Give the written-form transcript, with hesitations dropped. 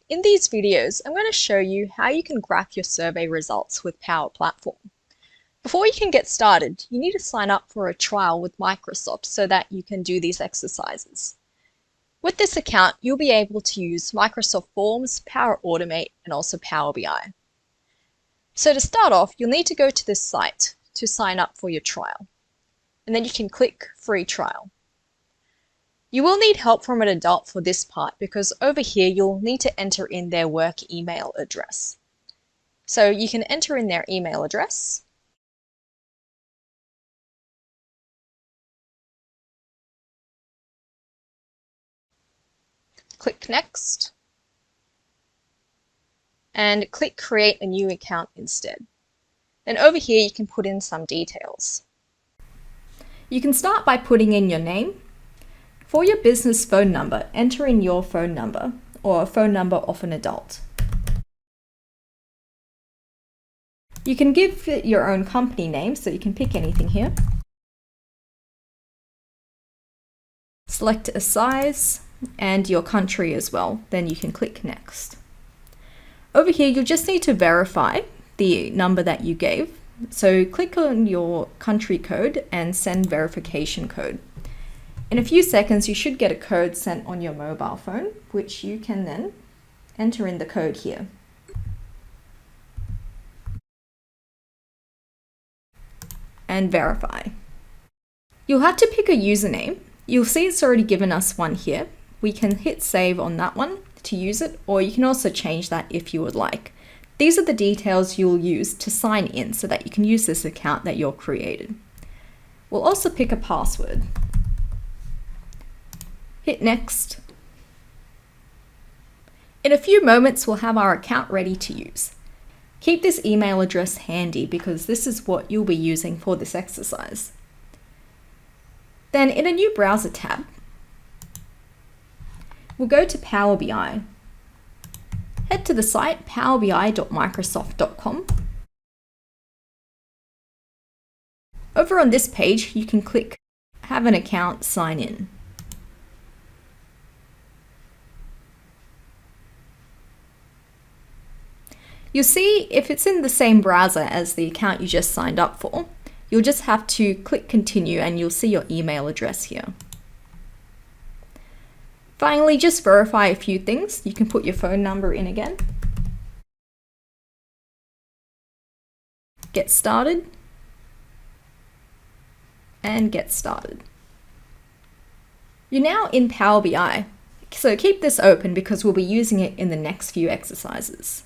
In these videos, I'm going to show you how you can graph your survey results with Power Platform. Before you can get started, you need to sign up for a trial with Microsoft so that you can do these exercises. With this account, you'll be able to use Microsoft Forms, Power Automate, and also Power BI. So to start off, you'll need to go to this site to sign up for your trial. And then you can click Free Trial. You will need help from an adult for this part because over here you'll need to enter in their work email address. So you can enter in their email address. Click Next. And click Create a New Account instead. Then over here you can put in some details. You can start by putting in your name. For your business phone number, enter in your phone number or a phone number of an adult. You can give it your own company name, so you can pick anything here. Select a size and your country as well, then you can click Next. Over here, you'll just need to verify the number that you gave. So click on your country code and send verification code. In a few seconds, you should get a code sent on your mobile phone, which you can then enter in the code here. And verify. You'll have to pick a username. You'll see it's already given us one here. We can hit save on that one to use it, or you can also change that if you would like. These are the details you'll use to sign in so that you can use this account that you've created. We'll also pick a password. Hit Next. In a few moments, we'll have our account ready to use. Keep this email address handy because this is what you'll be using for this exercise. Then in a new browser tab, we'll go to Power BI. Head to the site powerbi.microsoft.com. Over on this page, you can click Have an Account, Sign In. You'll see if it's in the same browser as the account you just signed up for, you'll just have to click Continue and you'll see your email address here. Finally, just verify a few things. You can put your phone number in again. Get started. And get started. You're now in Power BI, so keep this open because we'll be using it in the next few exercises.